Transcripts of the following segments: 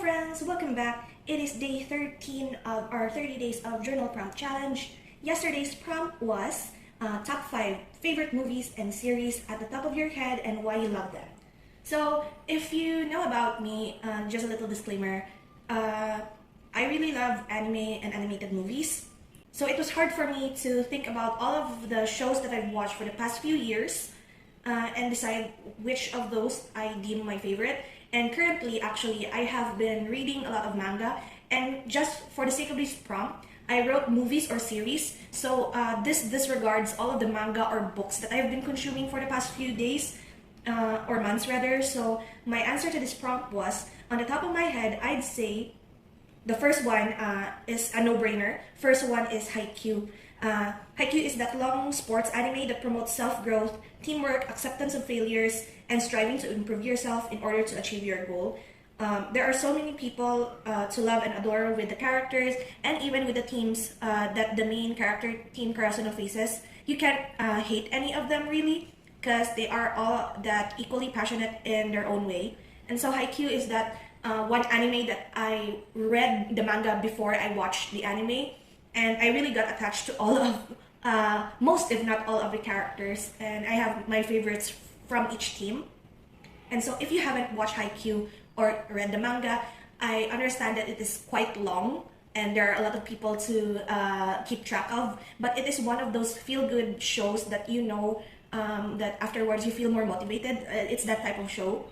friends, welcome back. It is day 13 of our 30 days of journal prompt challenge. Yesterday's prompt was top 5 favorite movies and series at the top of your head and why you love them. So if you know about me, just a little disclaimer, I really love anime and animated movies. So it was hard for me to think about all of the shows that I've watched for the past few years and decide which of those I deem my favorite. And currently, actually, I have been reading a lot of manga, and just for the sake of this prompt, I wrote movies or series. So this disregards all of the manga or books that I've been consuming for the past few days or months rather. So my answer to this prompt was, on the top of my head, I'd say the first one is a no-brainer. First one is Haikyuu. Haikyuu is that long sports anime that promotes self-growth, teamwork, acceptance of failures, and striving to improve yourself in order to achieve your goal. There are so many people to love and adore with the characters and even with the teams that the main character, Team Karasuno, faces. You can't hate any of them really because they are all that equally passionate in their own way. And so Haikyuu is that one anime that I read the manga before I watched the anime, and I really got attached to all of most if not all of the characters, and I have my favorites from each team. And so if you haven't watched Haikyuu or read the manga, I understand that it is quite long and there are a lot of people to keep track of, but it is one of those feel-good shows that that afterwards you feel more motivated. It's that type of show,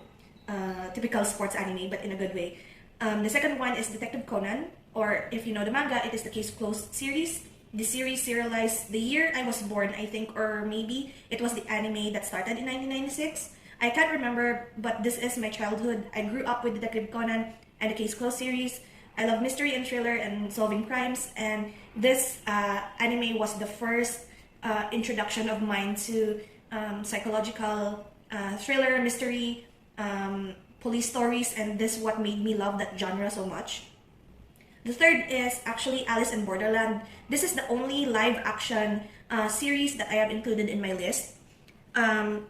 typical sports anime but in a good way. The second one is Detective Conan, or if you know the manga, it is the Case Closed series. The series serialized the year I was born, I think, or maybe it was the anime that started in 1996. I can't remember, but this is my childhood. I grew up with Detective Conan and the Case Closed series. I love mystery and thriller and solving crimes, and this anime was the first introduction of mine to psychological thriller, mystery, police stories, and this is what made me love that genre so much. The third is actually Alice in Borderland. This is the only live-action series that I have included in my list,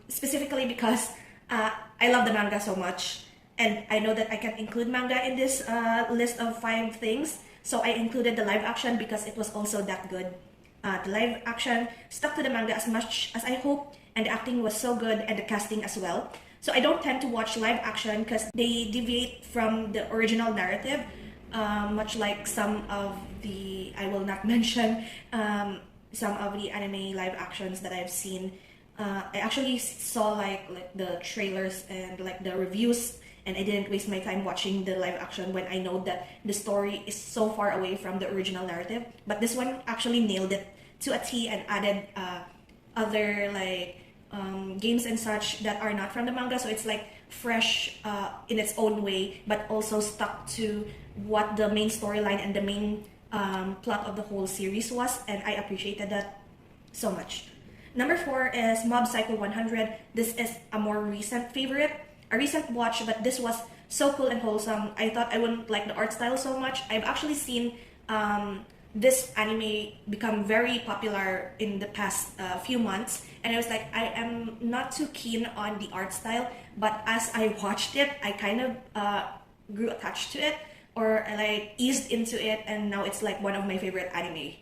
specifically because I love the manga so much, and I know that I can include manga in this list of 5 things, so I included the live-action because it was also that good. The live-action stuck to the manga as much as I hoped, and the acting was so good and the casting as well. So I don't tend to watch live-action because they deviate from the original narrative, much like some of the, I will not mention, some of the anime live actions that I've seen. I actually saw like the trailers and like the reviews, and I didn't waste my time watching the live action when I know that the story is so far away from the original narrative. But this one actually nailed it to a T and added other like games and such that are not from the manga, so it's like fresh in its own way, but also stuck to what the main storyline and the main plot of the whole series was, and I appreciated that so much. Number 4 is Mob Psycho 100. This is a more recent favorite, a recent watch, but this was so cool and wholesome. I thought I wouldn't like the art style so much. I've actually seen this anime become very popular in the past few months, and I was like, I am not too keen on the art style, but as I watched it, I kind of grew attached to it, or I like eased into it, and now it's like one of my favorite anime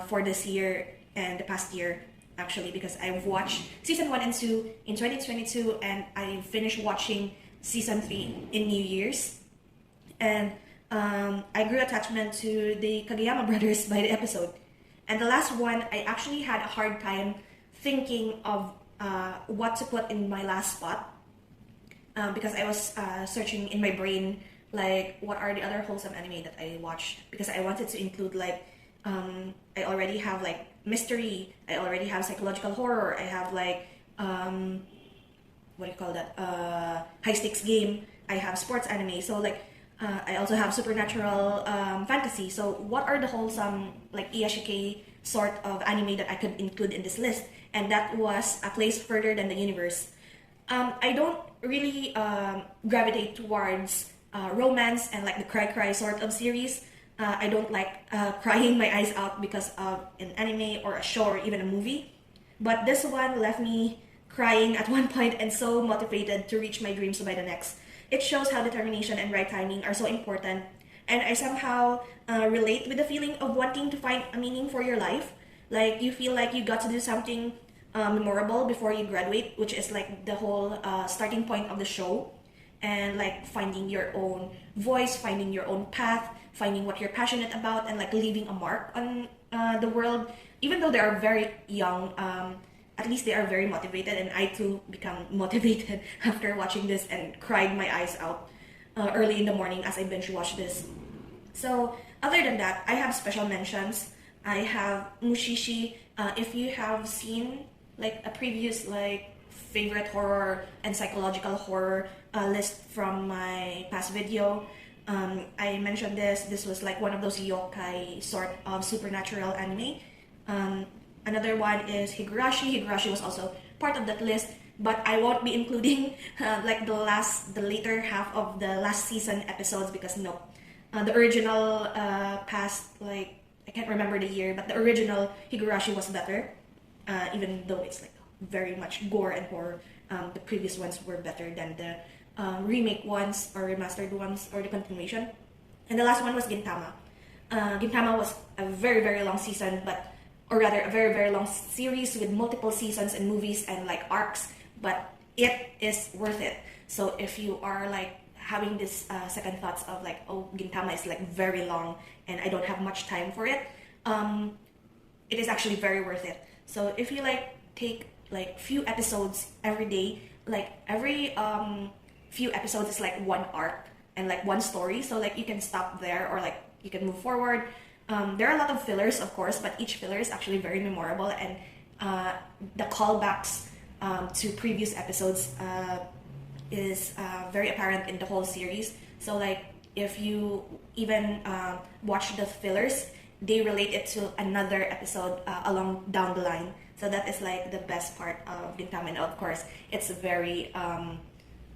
for this year and the past year actually, because I've watched season 1 and 2 in 2022 and I finished watching season 3 in New Year's, and I grew attachment to the Kageyama brothers by the episode. And the last one, I actually had a hard time thinking of what to put in my last spot because I was searching in my brain like what are the other wholesome anime that I watched, because I wanted to include like I already have like mystery, I already have psychological horror, I have like what do you call that, high stakes game, I have sports anime, so like I also have supernatural fantasy. So what are the wholesome like Iyashikei sort of anime that I could include in this list? And that was A Place Further Than the Universe. I don't really gravitate towards romance and like the cry sort of series. I don't like crying my eyes out because of an anime or a show or even a movie. But this one left me crying at one point and so motivated to reach my dreams by the next. It shows how determination and right timing are so important, and I somehow relate with the feeling of wanting to find a meaning for your life. Like you feel like you got to do something memorable before you graduate, which is like the whole starting point of the show, and like finding your own voice, finding your own path, finding what you're passionate about, and like leaving a mark on the world. Even though they are very young, at least they are very motivated, and I too become motivated after watching this and cried my eyes out early in the morning as I binge watched this. So other than that, I have special mentions. I have Mushishi. If you have seen like a previous like favorite horror and psychological horror list from my past video, I mentioned this. This was like one of those yokai sort of supernatural anime. Another one is Higurashi. Higurashi was also part of that list, but I won't be including like the later half of the last season episodes because no, the original past, like I can't remember the year, but the original Higurashi was better, even though it's like very much gore and horror. The previous ones were better than the remake ones or remastered ones or the continuation. And the last one was Gintama. Gintama was a very, very long season, or rather a very, very long series with multiple seasons and movies and like arcs, but it is worth it. So if you are like having this second thoughts of like, oh, Gintama is like very long and I don't have much time for it, it is actually very worth it. So if you like take like few episodes every day, like every few episodes is like one arc and like one story, so like you can stop there or like you can move forward. There are a lot of fillers, of course, but each filler is actually very memorable, and the callbacks to previous episodes is very apparent in the whole series. So like if you even watch the fillers, they relate it to another episode along down the line. So that is like the best part of Gintama. And of course, it's very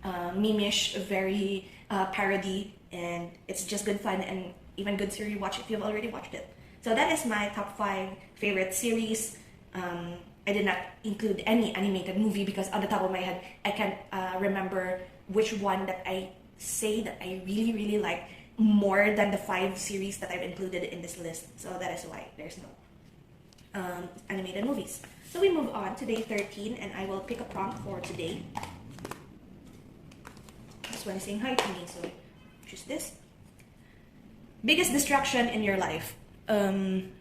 meme-ish, very parody, and it's just good fun and even good to rewatch if you've already watched it. So that is my top 5 favorite series. I did not include any animated movie because on the top of my head, I can't remember which one that I say that I really, really like more than the 5 series that I've included in this list. So that is why there's no animated movies. So we move on to day 13, and I will pick a prompt for today. This one is saying hi to me, so choose this. Biggest distraction in your life? I'm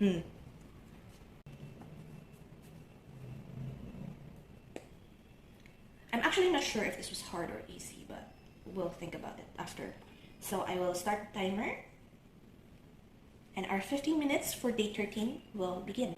actually not sure if this was hard or easy, but we'll think about it after. So I will start the timer, and our 15 minutes for day 13 will begin.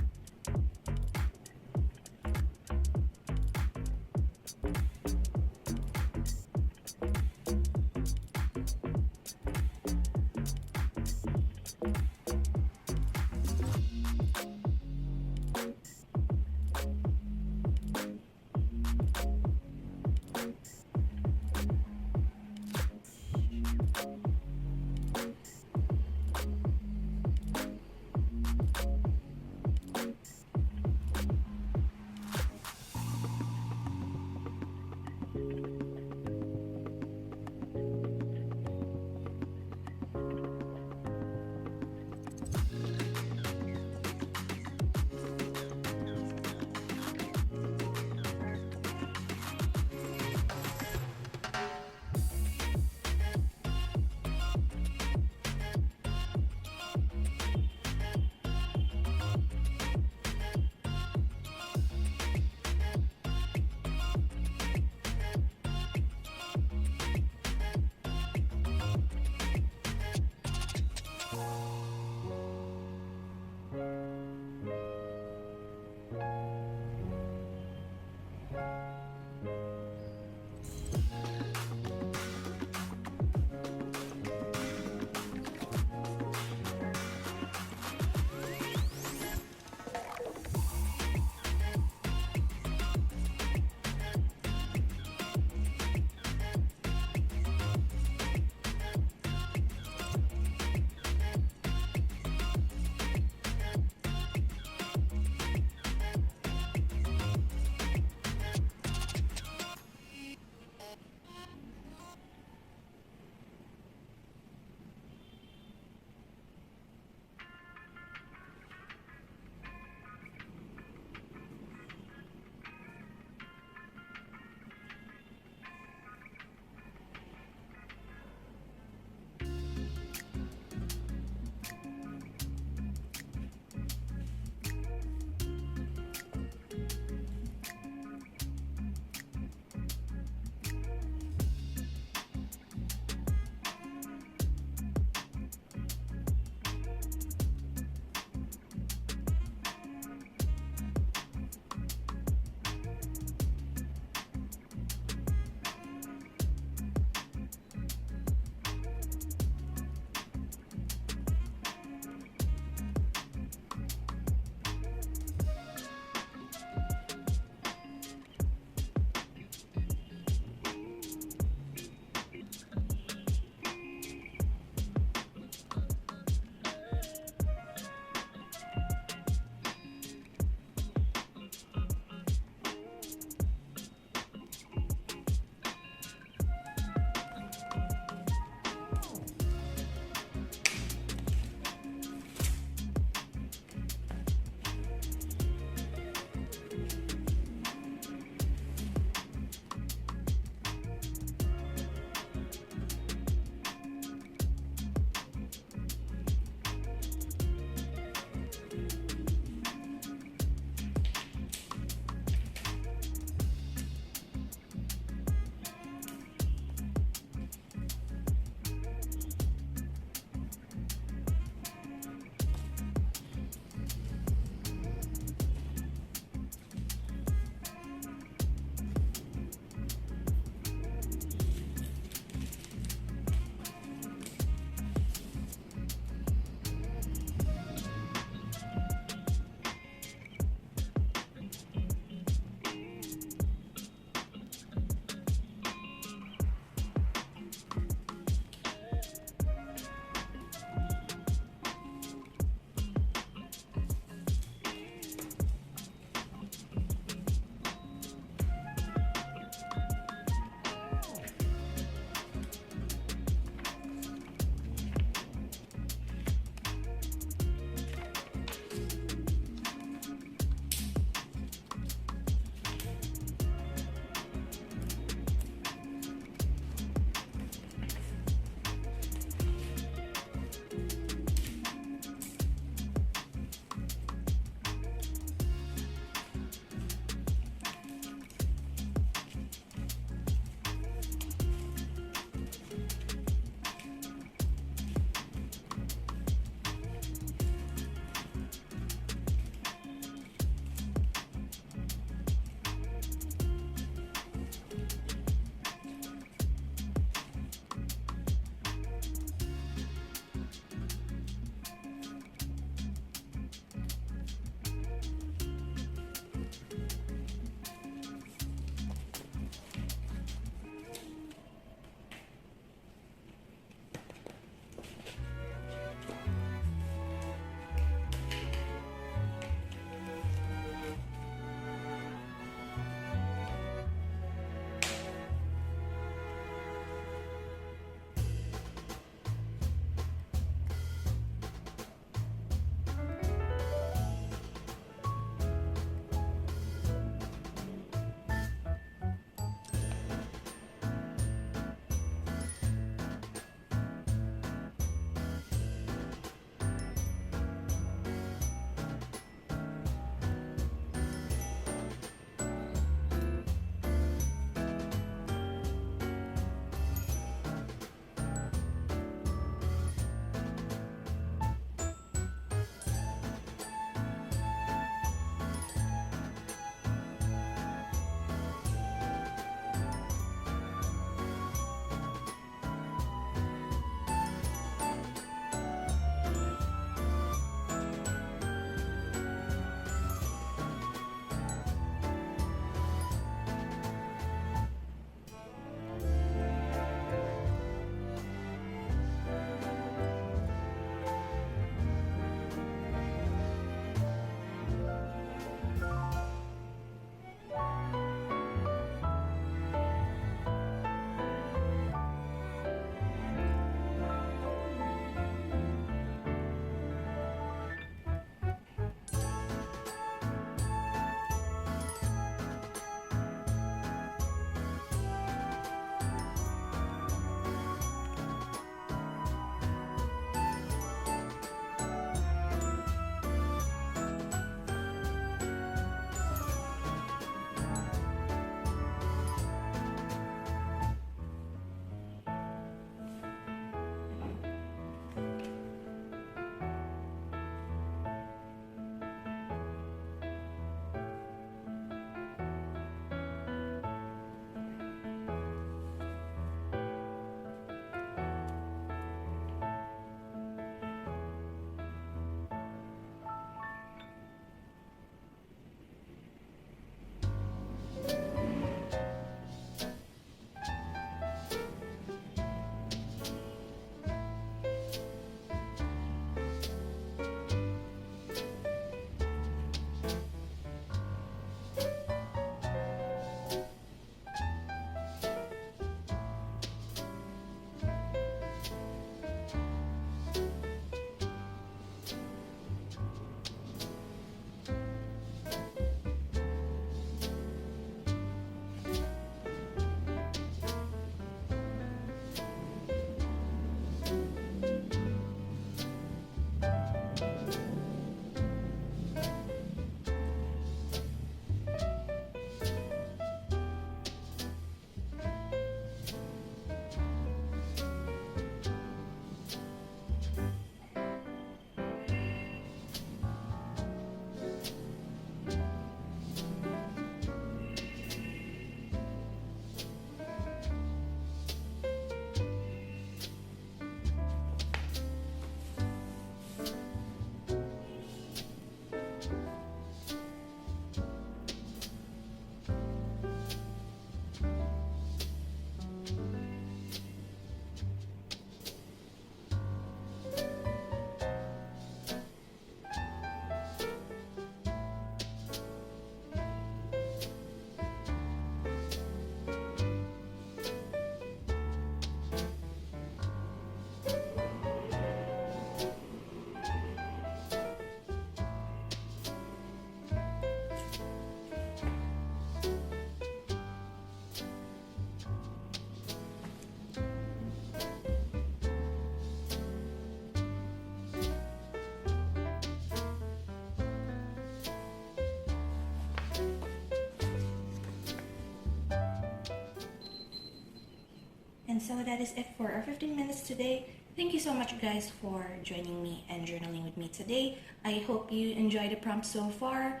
And so that is it for our 15 minutes today. Thank you so much, guys, for joining me and journaling with me today. I hope you enjoyed the prompt so far.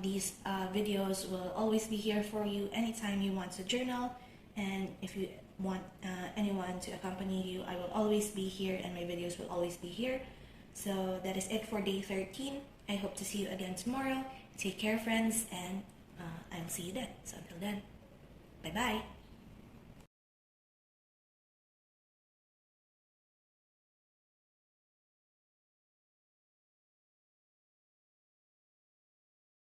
These videos will always be here for you anytime you want to journal. And if you want anyone to accompany you, I will always be here and my videos will always be here. So that is it for day 13. I hope to see you again tomorrow. Take care, friends, and I'll see you then. So until then, bye-bye.